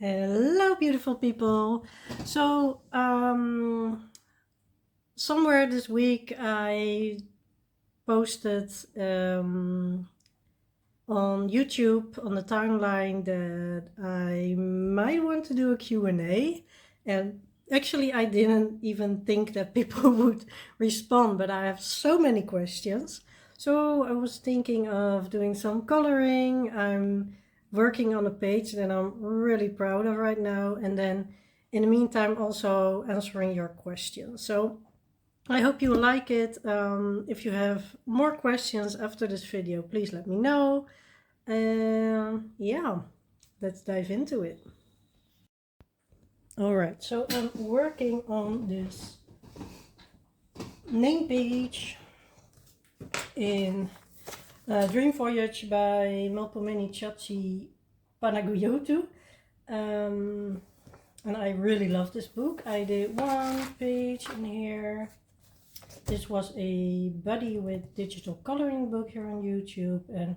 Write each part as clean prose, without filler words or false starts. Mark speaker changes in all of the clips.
Speaker 1: Hello, beautiful people. So, somewhere this week I posted on YouTube on the timeline that I might want to do a Q&A. And actually, I didn't even think that people would respond, but I have so many questions. So I was thinking of doing some coloring. I'm working on a page that I'm really proud of right now. And then in the meantime, also answering your questions. So I hope you like it. If you have more questions after this video, please let me know. Yeah, let's dive into it. All right, so I'm working on this name page in Dream Voyage by Melpomene Chachi Panaguyotu. And I really love this book. I did one page in here. This was a buddy with digital coloring book here on YouTube, and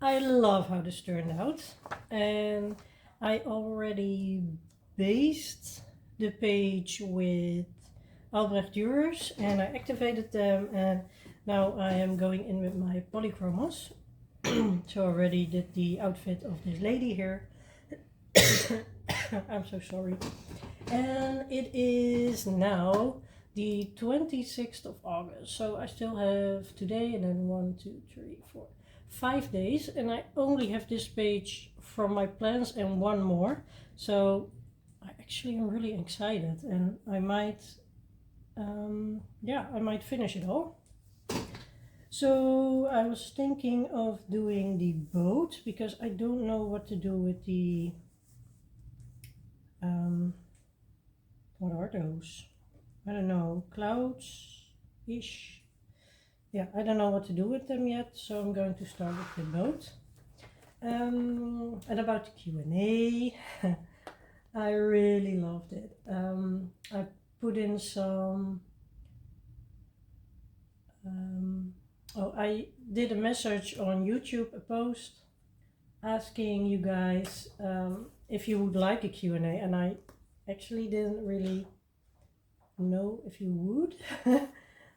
Speaker 1: I love how this turned out. And I already based the page with Albrecht Dürer's and I activated them, and now I am going in with my polychromos. So I already did the outfit of this lady here. I'm so sorry. And it is now the 26th of August, so I still have today and then 1, 2, 3, 4, 5 days, and I only have this page from my plans and one more. So I actually am really excited, and I might I might finish it all. So I was thinking of doing the boat because I don't know what to do with the what are those? I don't know, clouds-ish. Yeah, I don't know what to do with them yet, so I'm going to start with the boat. And about the Q&A, I really loved it. I put in some, I did a message on YouTube, a post, asking you guys if you would like a Q&A, and I actually didn't really know if you would.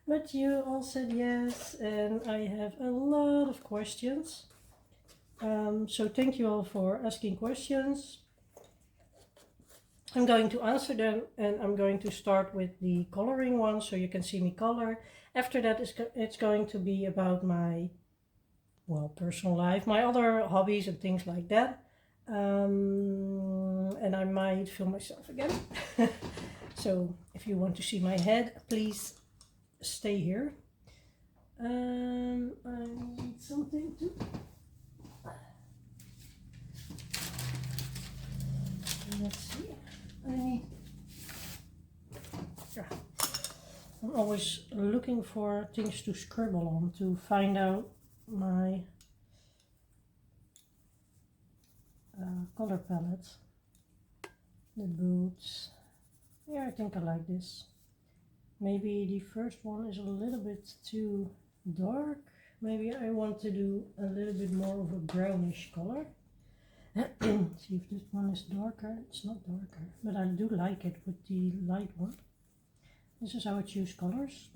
Speaker 1: But you all said yes, and I have a lot of questions. So thank you all for asking questions. I'm going to answer them, and I'm going to start with the coloring one so you can see me color. After that, it's going to be about my, well, personal life, my other hobbies and things like that. And I might film myself again. So if you want to see my head, please stay here. I need something to... Let's see. I need... Yeah. I'm always looking for things to scribble on to find out my color palette. The boots. Yeah, I think I like this. Maybe the first one is a little bit too dark. Maybe I want to do a little bit more of a brownish color. See if this one is darker. It's not darker, but I do like it with the light one. This is how I choose colors.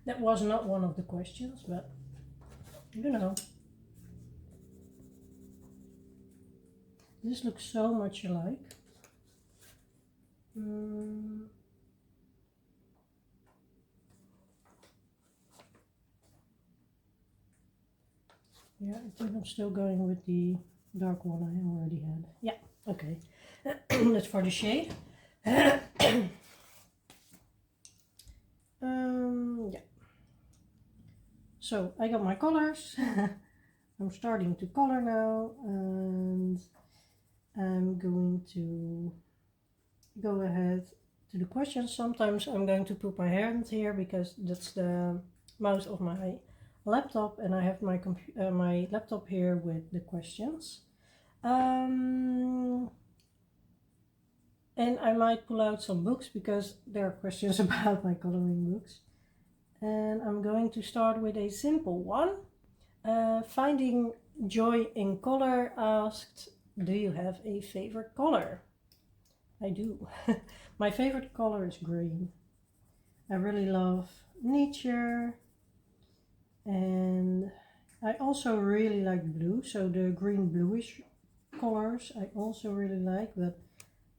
Speaker 1: That was not one of the questions, but you know. This looks so much alike. Yeah, I think I'm still going with the dark one I already had. Yeah, okay. That's for the shade. Yeah. So I got my colors. I'm starting to color now, and I'm going to go ahead to the questions. Sometimes I'm going to put my hand here because that's the mouse of my laptop, and I have my my laptop here with the questions. And I might pull out some books because there are questions about my coloring books. And I'm going to start with a simple one. Finding joy in color asked, do you have a favorite color? I do. My favorite color is green. I really love nature, and I also really like blue, so the green bluish colors I also really like, but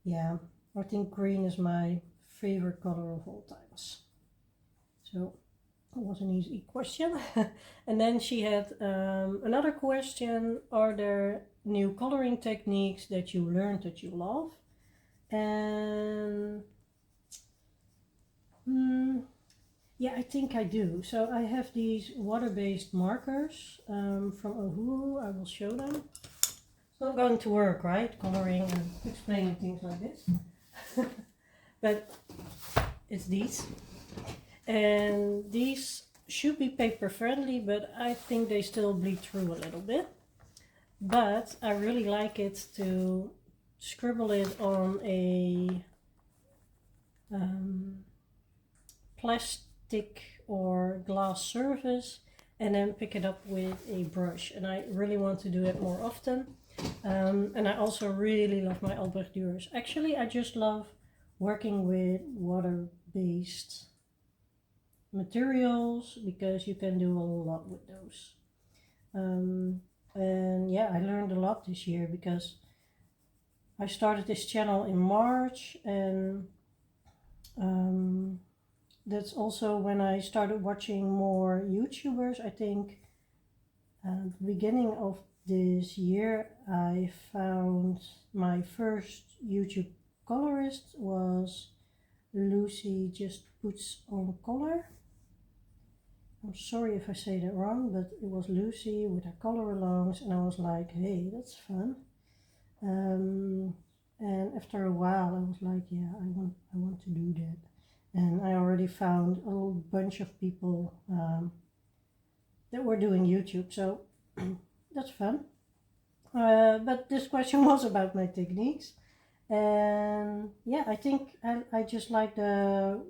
Speaker 1: yeah, I think green is my favorite color of all times. So it was an easy question. And then she had another question: are there new coloring techniques that you learned that you love? And yeah, I think I do. So I have these water-based markers from Ohuru. I will show them. It's not going to work, right? Coloring and explaining things like this. But it's these. And these should be paper friendly, but I think they still bleed through a little bit. But I really like it to scribble it on a plastic or glass surface and then pick it up with a brush. And I really want to do it more often. And I also really love my Albrecht Dürers. Actually, I just love working with water-based materials because you can do a lot with those. And yeah, I learned a lot this year because I started this channel in March, and that's also when I started watching more YouTubers. I think at the beginning of this year I found my first YouTube colorist was Lucy Just Puts On Color. I'm sorry if I say that wrong, but it was Lucy with her color alongs, and I was like, hey, that's fun. And after a while I was like, yeah, I want to do that. And I already found a whole bunch of people that were doing YouTube, so that's fun. But this question was about my techniques. And yeah, I think I just like the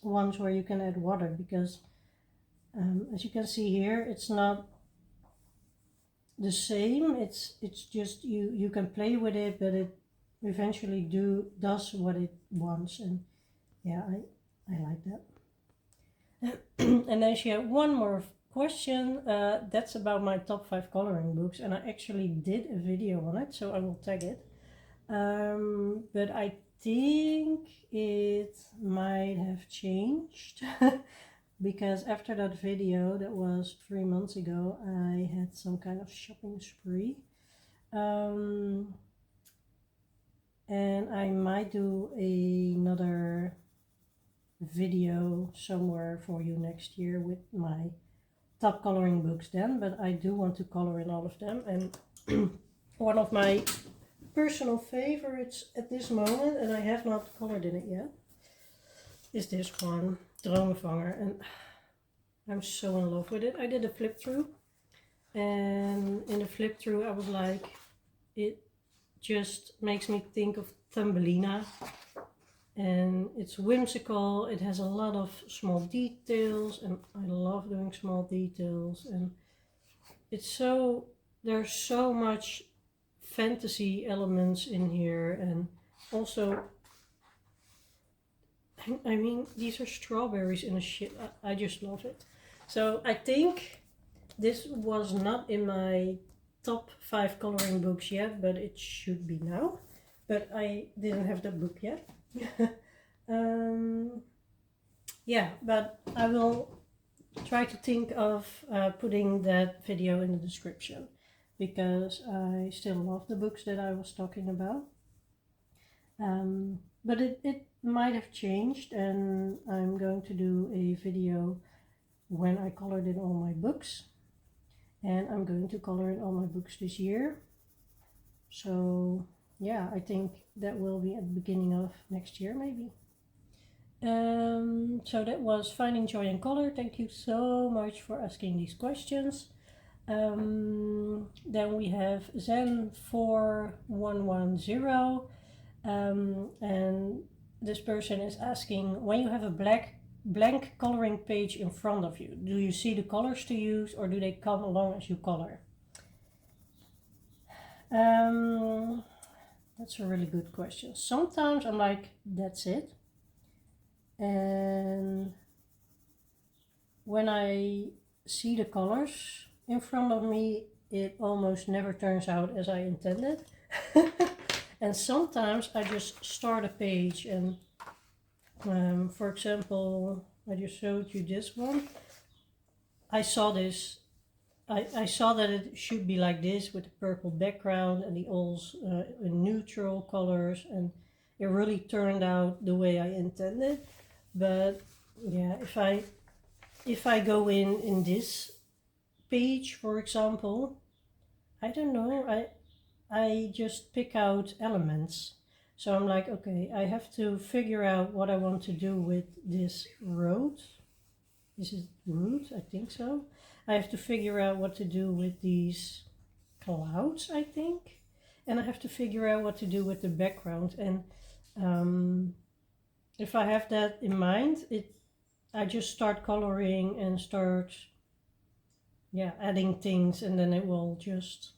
Speaker 1: ones where you can add water because as you can see here, it's not the same. It's just you can play with it, but it eventually does what it wants. And yeah, I like that. And then she had one more question. That's about my top 5 coloring books, and I actually did a video on it, so I will tag it. But I think it might have changed because after that video, that was 3 months ago, I had some kind of shopping spree. And I might do another video somewhere for you next year with my top coloring books then, but I do want to color in all of them. And one of my personal favorites at this moment, and I have not colored in it yet, is this one, Dromenvanger, and I'm so in love with it. I did a flip through, and in the flip through I was like, it just makes me think of Thumbelina, and it's whimsical. It has a lot of small details, and I love doing small details, and it's so, there's so much fantasy elements in here. And also, I mean, these are strawberries in a shit. I just love it. So I think this was not in my top 5 coloring books yet, but it should be now. But I didn't have that book yet. Yeah, but I will try to think of putting that video in the description because I still love the books that I was talking about. But it might have changed, and I'm going to do a video when I colored in all my books, and I'm going to color in all my books this year. So yeah, I think that will be at the beginning of next year maybe. So that was Finding Joy in Color. Thank you so much for asking these questions. Then we have Zen4110. And this person is asking, when you have a blank coloring page in front of you, do you see the colors to use or do they come along as you color? That's a really good question. Sometimes I'm like, that's it. And when I see the colors in front of me, it almost never turns out as I intended. And sometimes I just start a page and, for example, I just showed you this one. I saw this, I saw that it should be like this with the purple background and the alls in neutral colors, and it really turned out the way I intended. But yeah, if I go in this page, for example, I don't know, I just pick out elements. So I'm like, okay, I have to figure out what I want to do with this road. Is it root? I think so. I have to figure out what to do with these clouds, I think. And I have to figure out what to do with the background. And if I have that in mind, I just start coloring and start, yeah, adding things, and then it will just,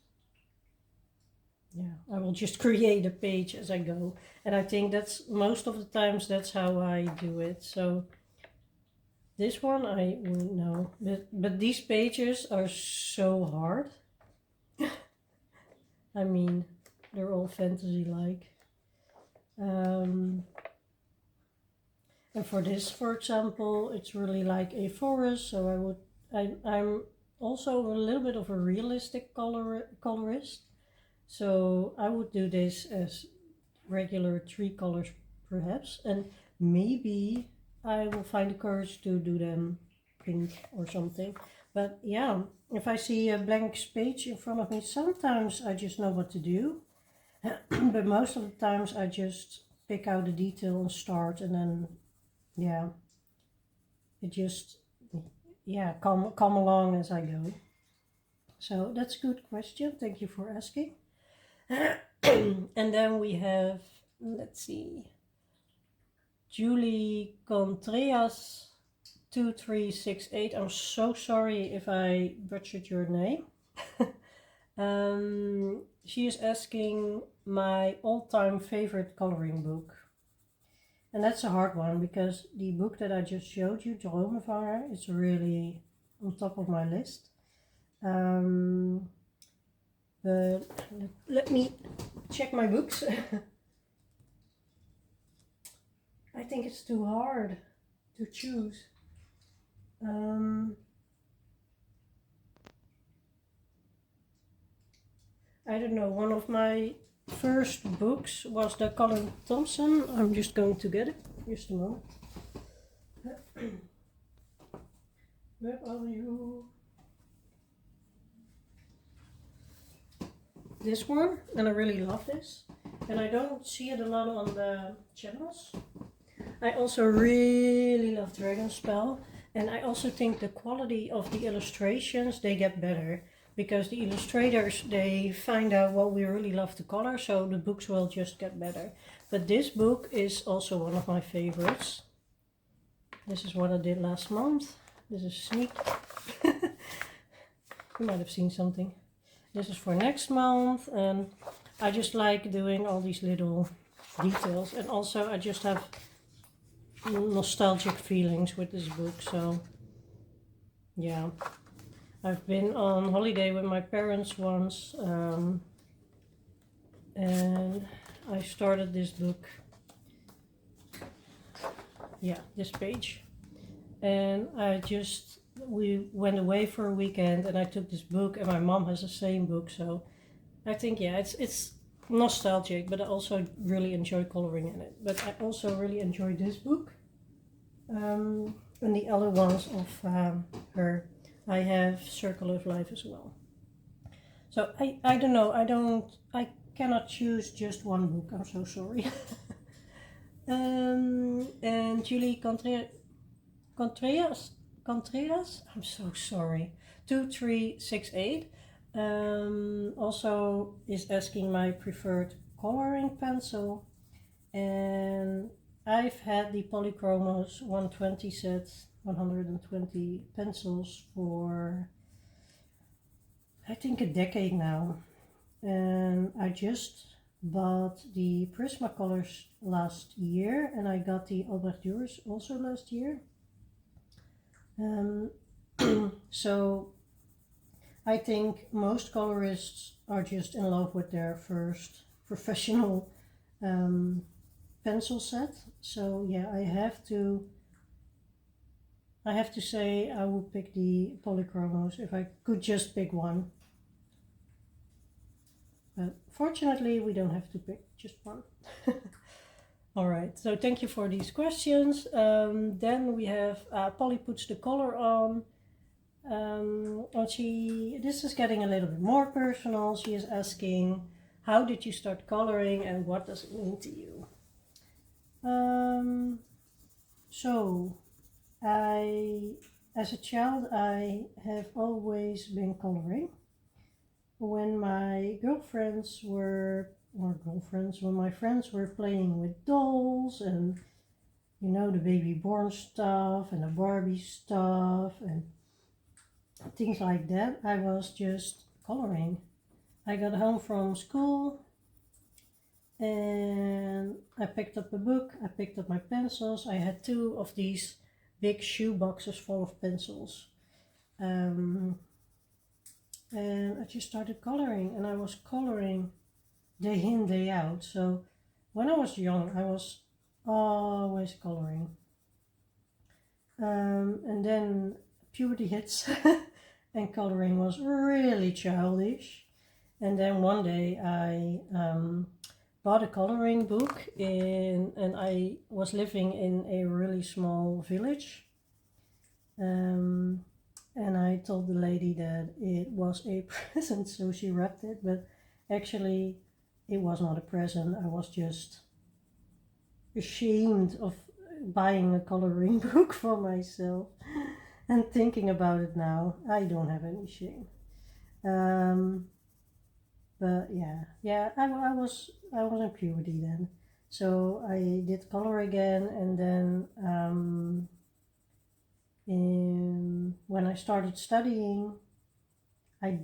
Speaker 1: yeah, I will just create a page as I go. And I think that's most of the times that's how I do it. So this one I wouldn't know, but these pages are so hard. I mean, they're all fantasy-like. And for this, for example, it's really like a forest. So I'm also a little bit of a realistic colorist. So I would do this as regular 3 colors perhaps, and maybe I will find the courage to do them pink or something. But yeah, if I see a blank page in front of me, sometimes I just know what to do. But most of the times I just pick out the detail and start, and then, yeah, it just, yeah, come along as I go. So that's a good question. Thank you for asking. And then we have, let's see, Julie Contreras 2368. I'm so sorry if I butchered your name. She is asking my all-time favorite coloring book. And that's a hard one, because the book that I just showed you, Dromenvanger, is really on top of my list. But let me check my books. I think it's too hard to choose. I don't know, one of my first books was the Colin Thompson. I'm just going to get it, just a moment. Where are you? This one, and I really love this. And I don't see it a lot on the channels. I also really love Dragonspell, and I also think the quality of the illustrations, they get better, because the illustrators, they find out what we really love to color, so the books will just get better. But this book is also one of my favorites. This is what I did last month. This is sneak. You might have seen something. This is for next month, and I just like doing all these little details, and also I just have nostalgic feelings with this book. So yeah, I've been on holiday with my parents once, and I started this book, yeah, this page, and we went away for a weekend, and I took this book, and my mom has the same book. So I think, yeah, it's nostalgic, but I also really enjoy coloring in it. But I also really enjoy this book, and the other ones of her. I have Circle of Life as well. So I don't know, I cannot choose just one book. I'm so sorry. And Julie Contreras, I'm so sorry, 2368, also is asking my preferred coloring pencil, and I've had the Polychromos 120 set, 120 pencils for I think a decade now, and I just bought the Prismacolors last year, and I got the Albrecht Dürer also last year. So I think most colorists are just in love with their first professional pencil set. So yeah, I have to say I would pick the Polychromos if I could just pick one. But fortunately, we don't have to pick just one. All right, so thank you for these questions. Then we have Polly puts the color on. And this is getting a little bit more personal. She is asking, how did you start coloring and what does it mean to you? So as a child, I have always been coloring. When my when my friends were playing with dolls and, you know, the baby born stuff and the Barbie stuff and things like that, I was just coloring. I got home from school and I picked up a book, I picked up my pencils. I had 2 of these big shoe boxes full of pencils. And I just started coloring, and I was coloring day in, day out. So when I was young, I was always coloring. And then puberty hits and coloring was really childish. And then one day I bought a coloring book and I was living in a really small village. And I told the lady that it was a present, so she wrapped it, but actually it was not a present. I was just ashamed of buying a coloring book for myself. And thinking about it now, I don't have any shame. But yeah, I was in puberty then. So I did color again, and then when I started studying, I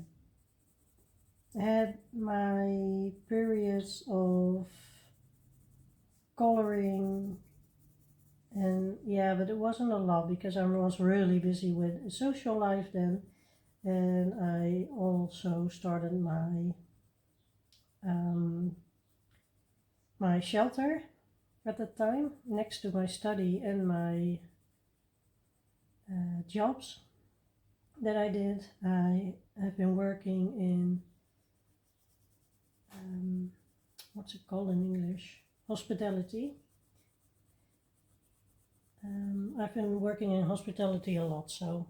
Speaker 1: had my periods of coloring, and yeah, but it wasn't a lot because I was really busy with a social life then, and I also started my shelter at the time next to my study and my jobs that I did. I have been working in what's it called in English? Hospitality. I've been working in hospitality a lot, so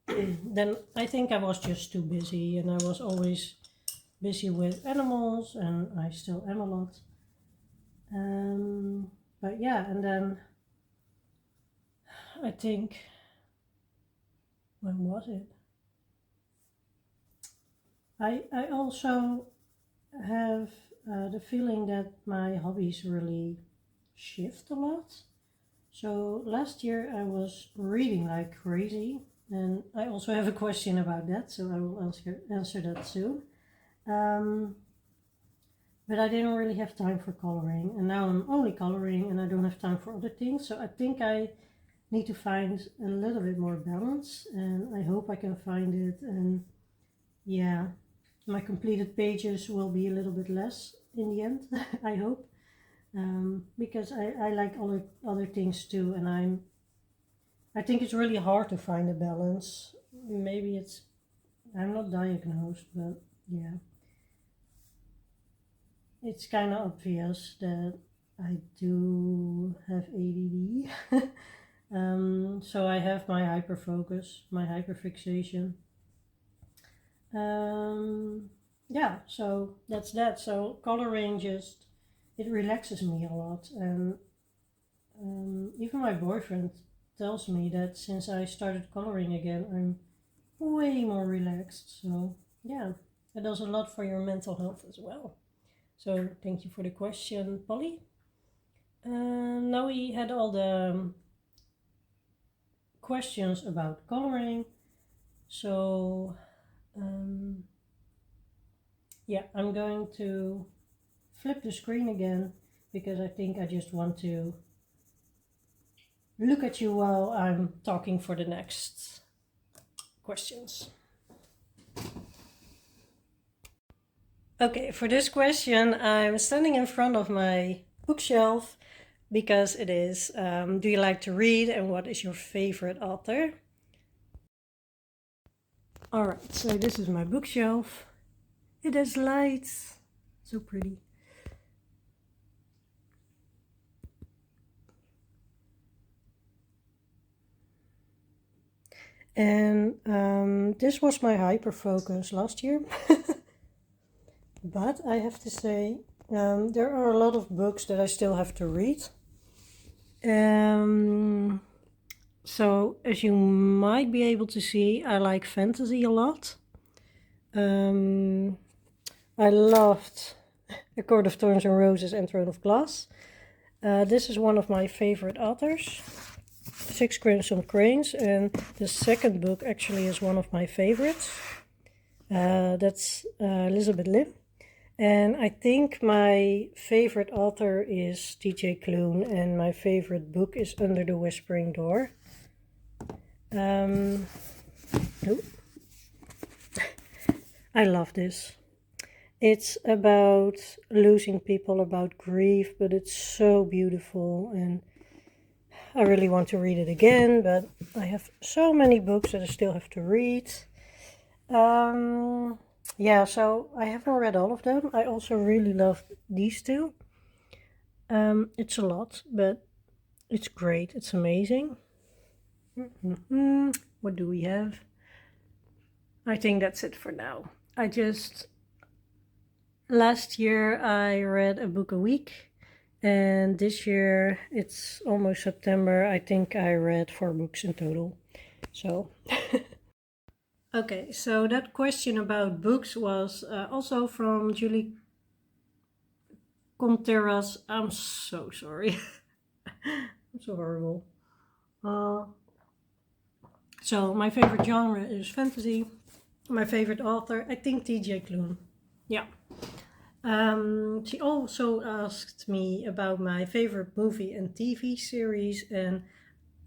Speaker 1: then I think I was just too busy, and I was always busy with animals, and I still am a lot. But yeah, and then I think, when was it? I also have the feeling that my hobbies really shift a lot. So last year I was reading like crazy, and I also have a question about that, so I will answer that soon. But I didn't really have time for coloring, and now I'm only coloring and I don't have time for other things. So I think I need to find a little bit more balance, and I hope I can find it. And yeah, my completed pages will be a little bit less in the end, I hope, because I like other things too, and I think it's really hard to find a balance. Maybe I'm not diagnosed, but yeah, it's kind of obvious that I do have ADD. So I have my hyperfocus, my hyperfixation. Yeah, so that's that. So coloring it relaxes me a lot, and even my boyfriend tells me that since I started coloring again, I'm way more relaxed. So yeah, it does a lot for your mental health as well. So thank you for the question, Polly. Now we had all the questions about coloring. So yeah, I'm going to flip the screen again because I think I just want to look at you while I'm talking for the next questions. Okay, for this question, I'm standing in front of my bookshelf because it is, do you like to read and what is your favorite author? Alright, so this is my bookshelf. It has lights, so pretty. And this was my hyper focus last year. But I have to say, there are a lot of books that I still have to read. So as you might be able to see, I like fantasy a lot. I loved A Court of Thorns and Roses and Throne of Glass. This is one of my favorite authors, Six Crimson Cranes, and the second book actually is one of my favorites. That's Elizabeth Lim. And I think my favorite author is T.J. Klune, and my favorite book is Under the Whispering Door. I love this. It's about losing people, about grief, but it's so beautiful, and I really want to read it again, but I have so many books that I still have to read. Yeah, so I haven't read all of them. I also really love these two. It's a lot, but it's great. It's amazing. What do we have? I think that's it for now. Last year I read a book a week, and this year it's almost September. I think I read 4 books in total. So okay, so that question about books was also from Julie Contreras. I'm so sorry. I'm so horrible. So my favorite genre is fantasy. My favorite author, I think T.J. Klune. Yeah. She also asked me about my favorite movie and TV series, and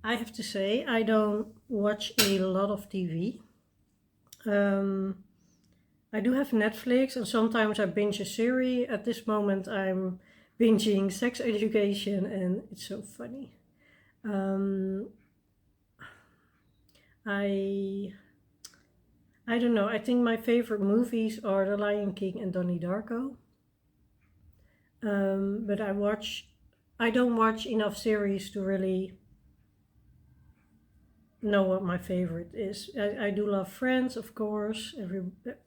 Speaker 1: I have to say I don't watch a lot of TV. I do have Netflix, and sometimes I binge a series. At this moment I'm binging Sex Education, and it's so funny. I don't know, I think my favorite movies are The Lion King and Donnie Darko. But I don't watch enough series to really know what my favorite is. I do love Friends, of course.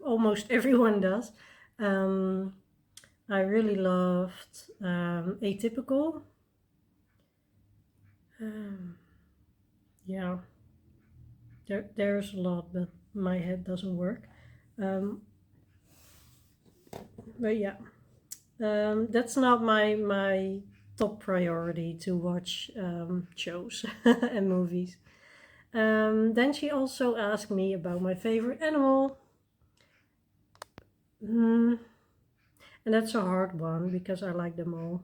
Speaker 1: Almost everyone does. I really loved Atypical. Yeah, there's a lot, but my head doesn't work. But yeah, that's not my top priority to watch shows and movies. Then she also asked me about my favorite animal. And that's a hard one because I like them all.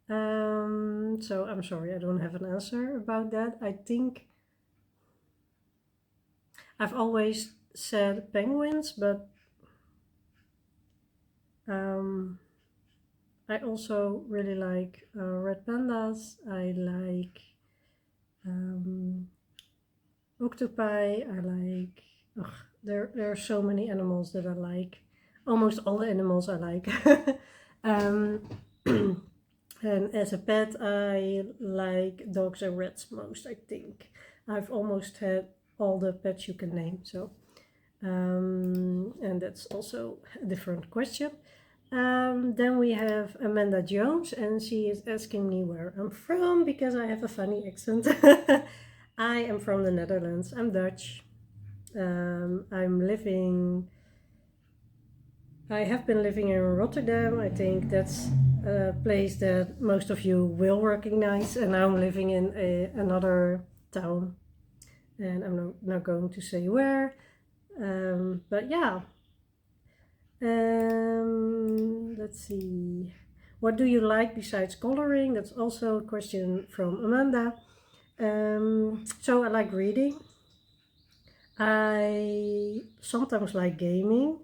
Speaker 1: So I'm sorry, I don't have an answer about that. I think I've always said penguins, but I also really like red pandas. I like octopi. I like, there are so many animals that I like. Almost all the animals I like. And as a pet, I like dogs and rats most, I think. I've almost had all the pets you can name, so. And that's also a different question. Then we have Amanda Jones, and she is asking me where I'm from because I have a funny accent. I am from the Netherlands. I'm Dutch. I have been living in Rotterdam. I think that's a place that most of you will recognize, and now I'm living in another town, and I'm not going to say where. But yeah, Let's see. What do you like besides coloring? That's also a question from Amanda. So I like reading. I sometimes like gaming,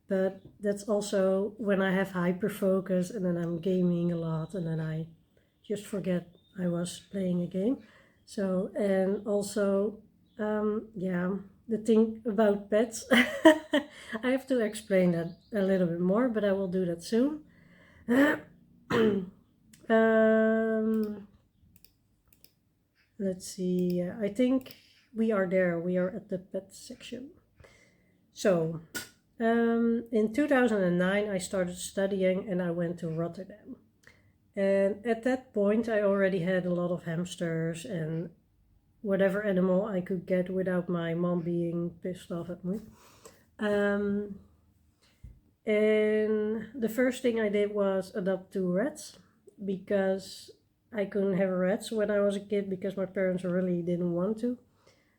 Speaker 1: but that's also when I have hyper focus and then I'm gaming a lot and then I just forget I was playing a game. So, and also, yeah, the thing about pets, I have to explain that a little bit more, but I will do that soon. um, let's see, I think we are there. We are at the pet section. So, in 2009, I started studying and I went to Rotterdam. And at that point, I already had a lot of hamsters and whatever animal I could get without my mom being pissed off at me. And the first thing I did was adopt 2 rats because I couldn't have rats when I was a kid because my parents really didn't want to.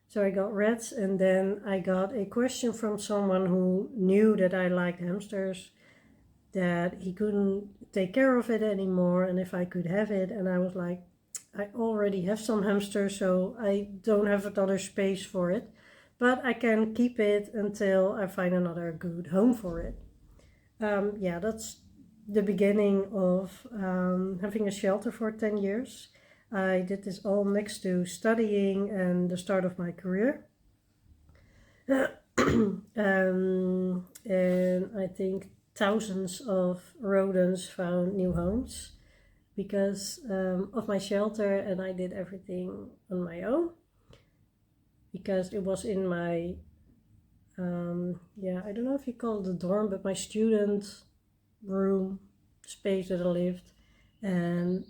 Speaker 1: So I got rats, and then I got a question from someone who knew that I liked hamsters, that he couldn't take care of it anymore and if I could have it. And I was like, I already have some hamsters, so I don't have another space for it, but I can keep it until I find another good home for it. Yeah, that's the beginning of having a shelter for 10 years. I did this all next to studying and the start of my career. And I think thousands of rodents found new homes because of my shelter, and I did everything on my own because it was in my, I don't know if you call it a dorm, but my student room space that I lived. And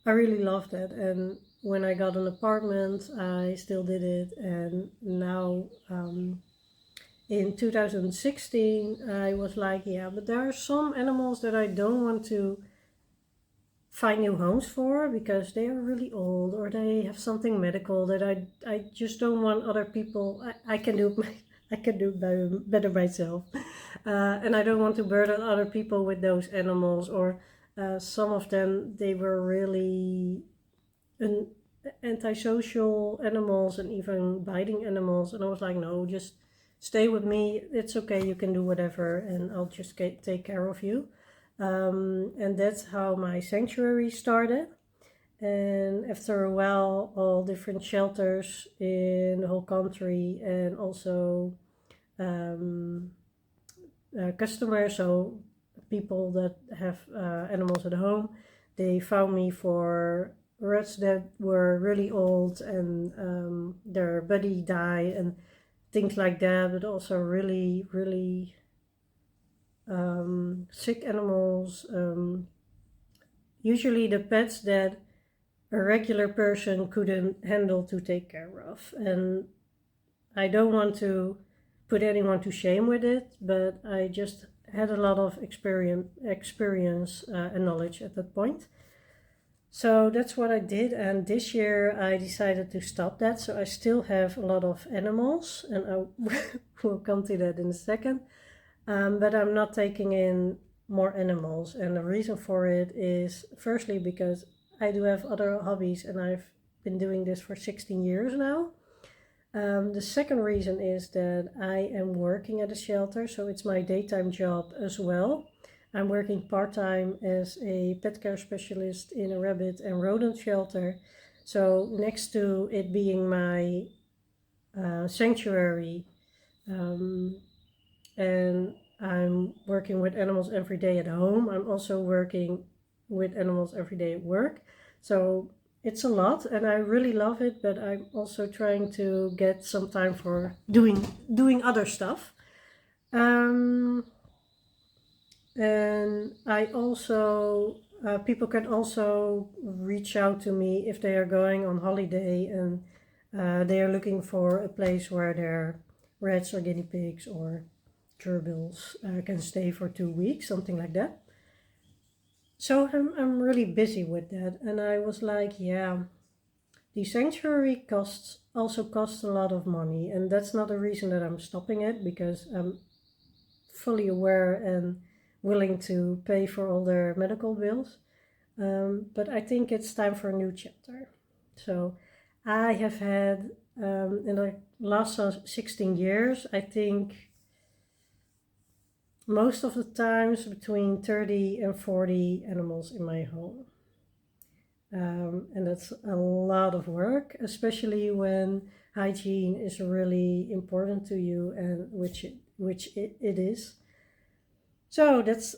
Speaker 1: I really loved it. And when I got an apartment, I still did it. And now, in 2016, I was like, yeah, but there are some animals that I don't want to find new homes for because they are really old or they have something medical that I just don't want other people. I can do it I can do it better myself, and I don't want to burden other people with those animals. Or some of them, they were really antisocial animals and even biting animals, and I was like, no, just stay with me. It's okay, you can do whatever, and I'll just take care of you. And that's how my sanctuary started. And after a while, all different shelters in the whole country and also customers, so people that have animals at home, they found me for rats that were really old and their body died and things like that, but also really, really sick animals. Usually the pets that a regular person couldn't handle to take care of. And I don't want to put anyone to shame with it, but I just had a lot of experience and knowledge at that point. So that's what I did, and this year I decided to stop that. So I still have a lot of animals, and I will come to that in a second. But I'm not taking in more animals, and the reason for it is firstly because I do have other hobbies, and I've been doing this for 16 years now. The second reason is that I am working at a shelter, so it's my daytime job as well. I'm working part-time as a pet care specialist in a rabbit and rodent shelter. So next to it being my sanctuary, and I'm working with animals every day at home, I'm also working with animals every day at work. So it's a lot and I really love it, but I'm also trying to get some time for doing other stuff. And I also, people can also reach out to me if they are going on holiday and they are looking for a place where their rats or guinea pigs or gerbils can stay for 2 weeks, something like that. So I'm really busy with that, and I was like, yeah, The sanctuary also costs a lot of money, and that's not the reason that I'm stopping it, because I'm fully aware and willing to pay for all their medical bills. But I think it's time for a new chapter. So I have had, in the last 16 years, I think most of the times between 30 and 40 animals in my home. And that's a lot of work, especially when hygiene is really important to you, and which it is. So that's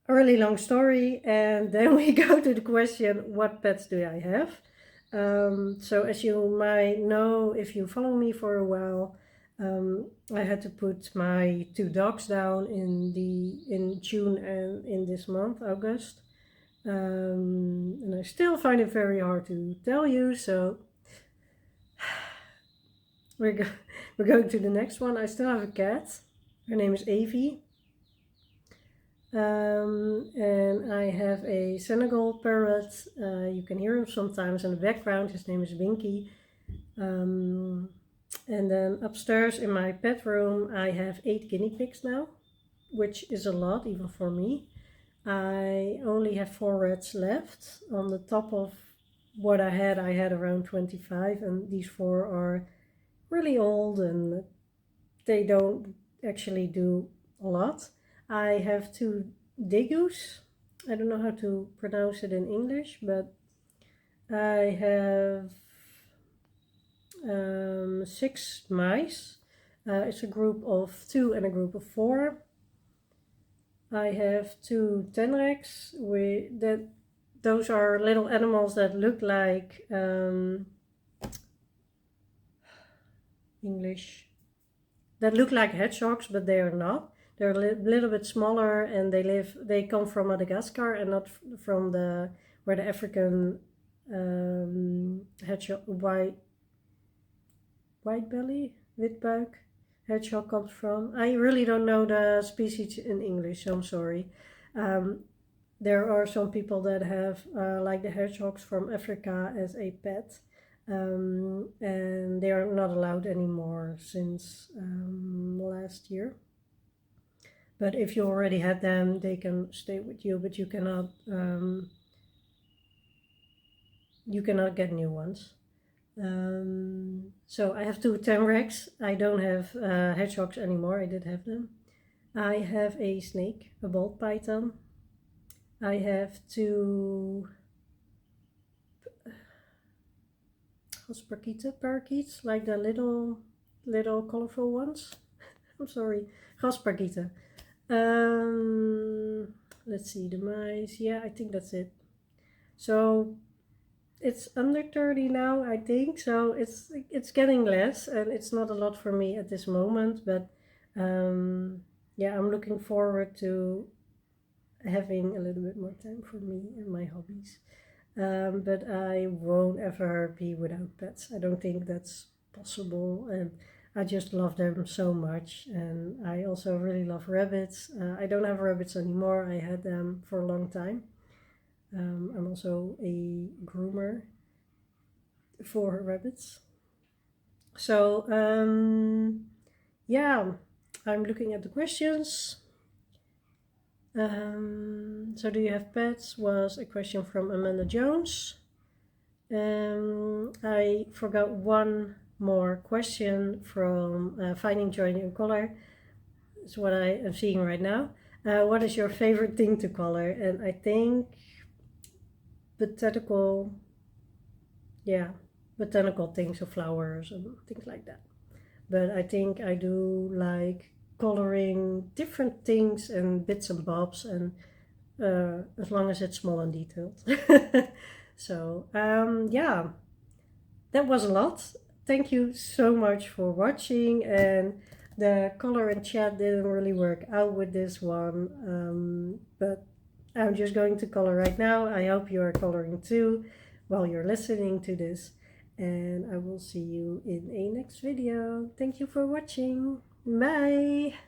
Speaker 1: a really long story, and then we go to the question, what pets do I have? So as you might know, if you follow me for a while, I had to put my 2 dogs down in June and in this month, August. And I still find it very hard to tell you, so we're going to the next one. I still have a cat. Her name is Evie. And I have a Senegal parrot. You can hear him sometimes in the background. His name is Winky. And then upstairs in my pet room, I have 8 guinea pigs now, which is a lot even for me. I only have 4 rats left. On the top of what I had around 25, and these 4 are really old and they don't actually do a lot. I have 2 degus. I don't know how to pronounce it in English, but I have 6 mice. It's a group of 2 and a group of 4. I have 2 tenrecs. Those are little animals that look like that look like hedgehogs, but they are not. They're a little bit smaller, and they come from Madagascar and not from where the African hedgehog, witbuik hedgehog comes from. I really don't know the species in English, so I'm sorry. There are some people that have like the hedgehogs from Africa as a pet, and they are not allowed anymore since last year. But if you already had them, they can stay with you, but you cannot get new ones. So I have 2 tenrecs. I don't have hedgehogs anymore. I did have them. I have a snake, a ball python. I have 2 parakeets, like the little colorful ones. I'm sorry, grasparkieten. Let's see, the mice. Yeah, I think that's it. So it's under 30 now, I think. So it's getting less, and it's not a lot for me at this moment. But yeah, I'm looking forward to having a little bit more time for me and my hobbies. But I won't ever be without pets. I don't think that's possible, and I just love them so much. And I also really love rabbits. I don't have rabbits anymore. I had them for a long time. I'm also a groomer for rabbits. So yeah, I'm looking at the questions. So do you have pets was a question from Amanda Jones. I forgot one more question from Finding Joy in Color. It's what I am seeing right now. What is your favorite thing to color? And I think botanical things, so flowers and things like that. But I think I do like coloring different things and bits and bobs, and as long as it's small and detailed. So yeah, that was a lot. Thank you so much for watching, and the color and chat didn't really work out with this one, but I'm just going to color right now. I hope you are coloring too while you're listening to this, and I will see you in a next video. Thank you for watching. Bye!